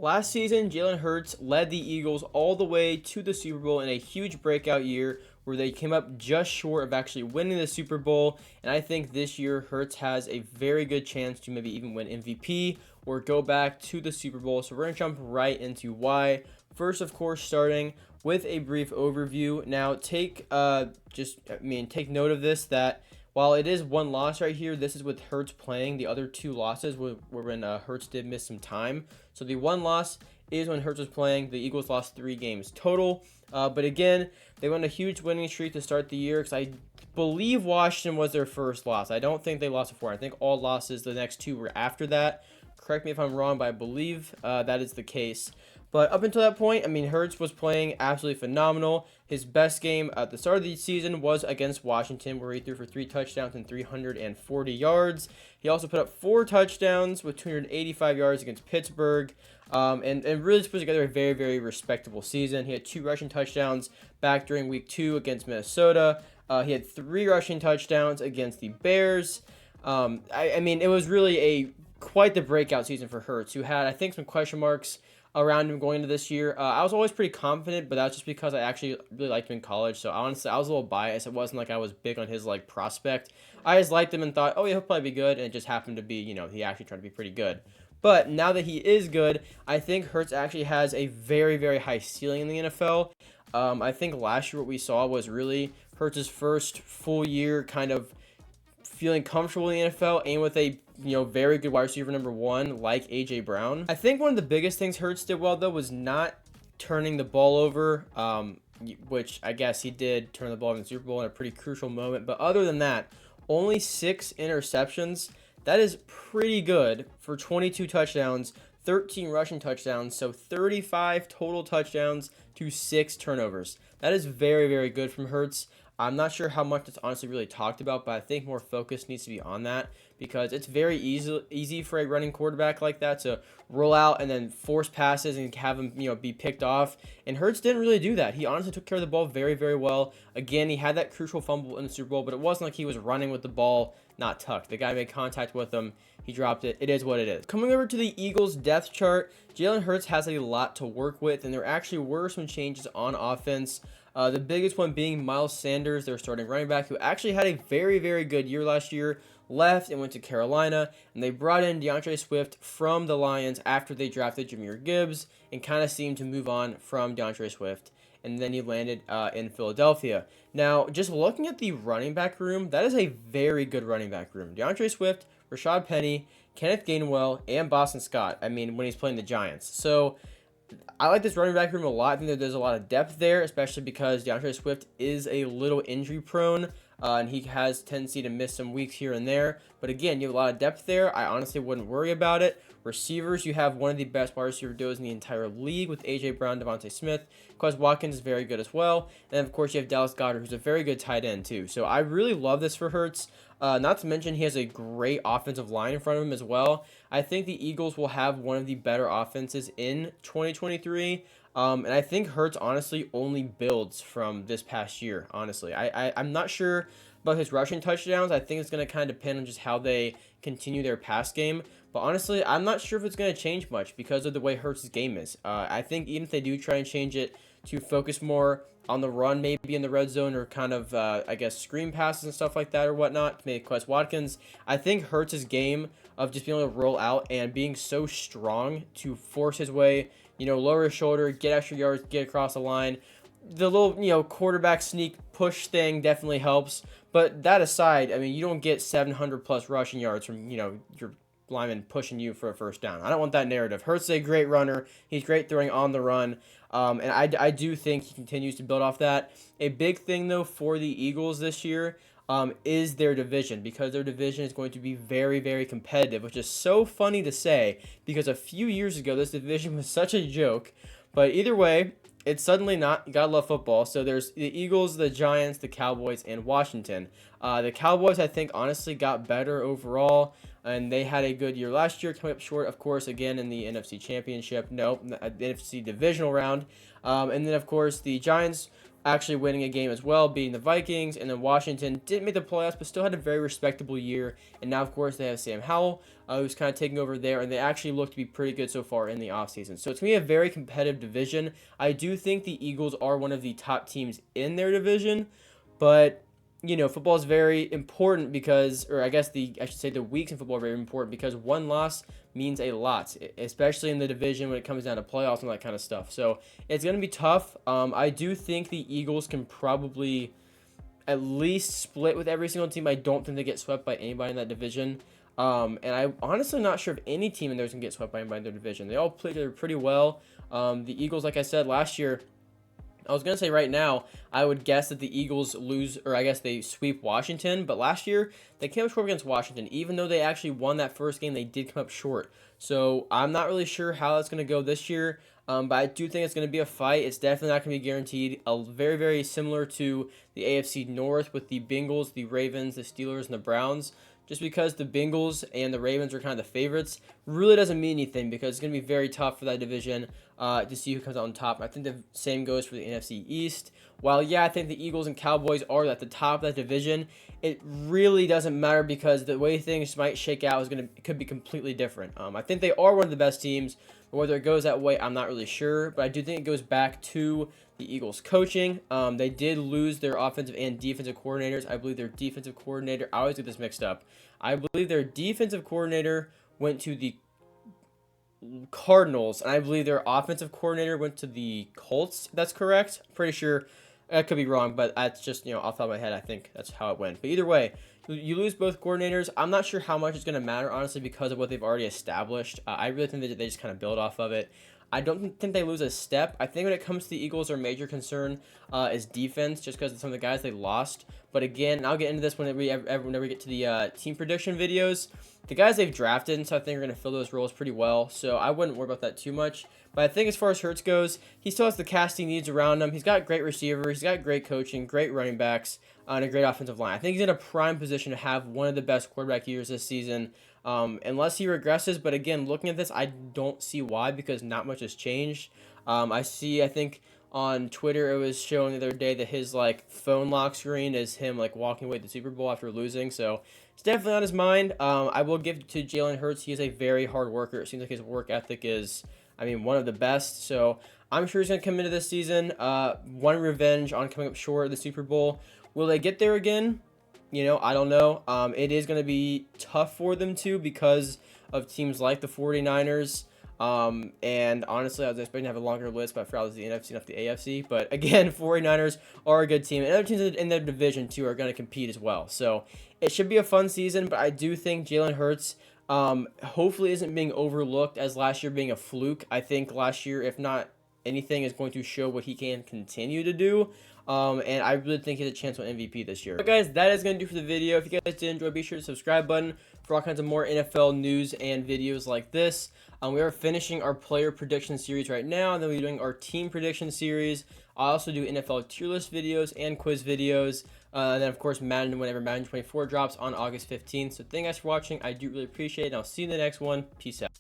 Last season, Jalen Hurts led the Eagles all the way to the Super Bowl in a huge breakout year where they came up just short of actually winning the Super Bowl. And I think this year, Hurts has a very good chance to maybe even win MVP or go back to the Super Bowl. So we're going to jump right into why. First, of course, starting with a brief overview. Now, take note of this that while it is one loss right here, this is with Hurts playing. The other two losses were when Hurts did miss some time. So the one loss is when Hurts was playing. The Eagles lost 3 games total. But again, they went a huge winning streak to start the year because I believe Washington was their first loss. I don't think they lost before. I think all losses, the next 2 were after that. Correct me if I'm wrong, but I believe that is the case. But up until that point, I mean, Hurts was playing absolutely phenomenal. His best game at the start of the season was against Washington, where he threw for 3 touchdowns and 340 yards. He also put up 4 touchdowns with 285 yards against Pittsburgh, and really just put together a very, very respectable season. He had 2 rushing touchdowns back during week 2 against Minnesota. He had 3 rushing touchdowns against the Bears. I mean, it was really quite the breakout season for Hurts, who had, I think, some question marks around him going into this year. I was always pretty confident, but that's just because I actually really liked him in college. So honestly, I was a little biased. It wasn't like I was big on his prospect. I just liked him and thought, oh yeah, he'll probably be good, and it just happened to be, he actually tried to be pretty good. But now that he is good, I think Hurts actually has a very, very high ceiling in the NFL. I think last year what we saw was really Hurts' first full year kind of feeling comfortable in the NFL and with a very good wide receiver number 1 like AJ Brown. I think one of the biggest things Hurts did well though was not turning the ball over, which I guess he did turn the ball over in the Super Bowl in a pretty crucial moment. But other than that, only 6 interceptions. That is pretty good for 22 touchdowns, 13 rushing touchdowns, so 35 total touchdowns to 6 turnovers. That is very, very good from Hurts. I'm not sure how much it's honestly really talked about, but I think more focus needs to be on that because it's very easy for a running quarterback like that to roll out and then force passes and have him be picked off. And Hurts didn't really do that. He honestly took care of the ball very, very well. Again, he had that crucial fumble in the Super Bowl, but it wasn't like he was running with the ball not tucked. The guy made contact with him. He dropped it. It is what it is. Coming over to the Eagles depth chart, Jalen Hurts has a lot to work with, and there actually were some changes on offense. The biggest one being Miles Sanders, their starting running back, who actually had a very, very good year last year, left and went to Carolina, and they brought in DeAndre Swift from the Lions after they drafted Jahmyr Gibbs and kind of seemed to move on from DeAndre Swift, and then he landed in Philadelphia. Now, just looking at the running back room, that is a very good running back room. DeAndre Swift, Rashad Penny, Kenneth Gainwell, and Boston Scott, when he's playing the Giants. So I like this running back room a lot. I think that there's a lot of depth there, especially because DeAndre Swift is a little injury prone, and he has tendency to miss some weeks here and there. But again, you have a lot of depth there. I honestly wouldn't worry about it. Receivers, you have one of the best wide receiver duos in the entire league with AJ Brown, Devontae Smith. Quez Watkins is very good as well. And then, of course, you have Dallas Goedert, who's a very good tight end too. So I really love this for Hurts. Not to mention he has a great offensive line in front of him as well. I think the Eagles will have one of the better offenses in 2023. And I think Hurts honestly only builds from this past year, honestly. I'm not sure about his rushing touchdowns. I think it's going to kind of depend on just how they continue their pass game. But honestly, I'm not sure if it's going to change much because of the way Hurts' game is. I think even if they do try and change it to focus more on the run, maybe in the red zone, or kind of, screen passes and stuff like that or whatnot, maybe Quez Watkins, I think Hurts' game of just being able to roll out and being so strong to force his way, lower his shoulder, get extra yards, get across the line. The little, quarterback sneak push thing definitely helps. But that aside, I mean, you don't get 700 plus rushing yards from, your lineman pushing you for a first down. I don't want that narrative. Hurts is a great runner. He's great throwing on the run. And I do think he continues to build off that. A big thing, though, for the Eagles this year is their division, because their division is going to be very, very competitive, which is so funny to say because a few years ago, this division was such a joke. But either way, it's suddenly not. You gotta love football. So there's the Eagles, the Giants, the Cowboys, and Washington. The Cowboys, I think, honestly got better overall, and they had a good year last year, coming up short, of course, again in the NFC Championship. No, the NFC Divisional round. And then, of course, the Giants actually winning a game as well, beating the Vikings. And then Washington didn't make the playoffs, but still had a very respectable year. And now, of course, they have Sam Howell, who's kind of taking over there, and they actually look to be pretty good so far in the offseason. So it's going to be a very competitive division. I do think the Eagles are one of the top teams in their division, but football is very important because, or I should say the weeks in football are very important because one loss means a lot, especially in the division when it comes down to playoffs and that kind of stuff. So it's going to be tough. I do think the Eagles can probably at least split with every single team. I don't think they get swept by anybody in that division. And I'm honestly not sure if any team in there is going to get swept by anybody in their division. They all play together pretty well. The Eagles, like I said, last year, I was going to say right now, I would guess that the Eagles lose, or I guess they sweep Washington. But last year, they came up short against Washington. Even though they actually won that first game, they did come up short. So I'm not really sure how that's going to go this year. But I do think it's going to be a fight. It's definitely not going to be guaranteed. Very, very similar to the AFC North with the Bengals, the Ravens, the Steelers, and the Browns. Just because the Bengals and the Ravens are kind of the favorites really doesn't mean anything because it's going to be very tough for that division to see who comes out on top. I think the same goes for the NFC East. While, yeah, I think the Eagles and Cowboys are at the top of that division, it really doesn't matter because the way things might shake out could be completely different. I think they are one of the best teams, but whether it goes that way, I'm not really sure. But I do think it goes back to the Eagles coaching. They did lose their offensive and defensive coordinators. I believe their defensive coordinator, I always get this mixed up. I believe their defensive coordinator went to the Cardinals, and I believe their offensive coordinator went to the Colts. That's correct. I'm pretty sure. I could be wrong, but that's just, off the top of my head, I think that's how it went. But either way, you lose both coordinators. I'm not sure how much it's going to matter, honestly, because of what they've already established. I really think that they just kind of build off of it. I don't think they lose a step. I think when it comes to the Eagles, their major concern is defense, just because of some of the guys they lost. But again, and I'll get into this whenever we get to the team prediction videos. The guys they've drafted, so I think are going to fill those roles pretty well. So I wouldn't worry about that too much. But I think as far as Hurts goes, he still has the casting needs around him. He's got great receivers. He's got great coaching, great running backs, and a great offensive line. I think he's in a prime position to have one of the best quarterback years this season. Unless he regresses, but again, looking at this, I don't see why because not much has changed. I think on Twitter it was showing the other day that his phone lock screen is him walking away to the Super Bowl after losing, so it's definitely on his mind. I will give it to Jalen Hurts. He is a very hard worker. It seems like his work ethic is, one of the best, so I'm sure he's going to come into this season, wanting revenge on coming up short of the Super Bowl. Will they get there again? I don't know. It is going to be tough for them too because of teams like the 49ers. And honestly, I was expecting to have a longer list, but I forgot it was the NFC, not the AFC. But again, 49ers are a good team. And other teams in their division too are going to compete as well. So it should be a fun season, but I do think Jalen Hurts hopefully isn't being overlooked as last year being a fluke. I think last year, if not anything, is going to show what he can continue to do. And I really think he has a chance to win MVP this year. But guys, that is going to do for the video. If you guys did enjoy, be sure to subscribe button for all kinds of more NFL news and videos like this. We are finishing our player prediction series right now, and then we're doing our team prediction series. I also do NFL tier list videos and quiz videos. And then, of course, Madden whenever Madden 24 drops on August 15th. So thank you guys for watching. I do really appreciate it, and I'll see you in the next one. Peace out.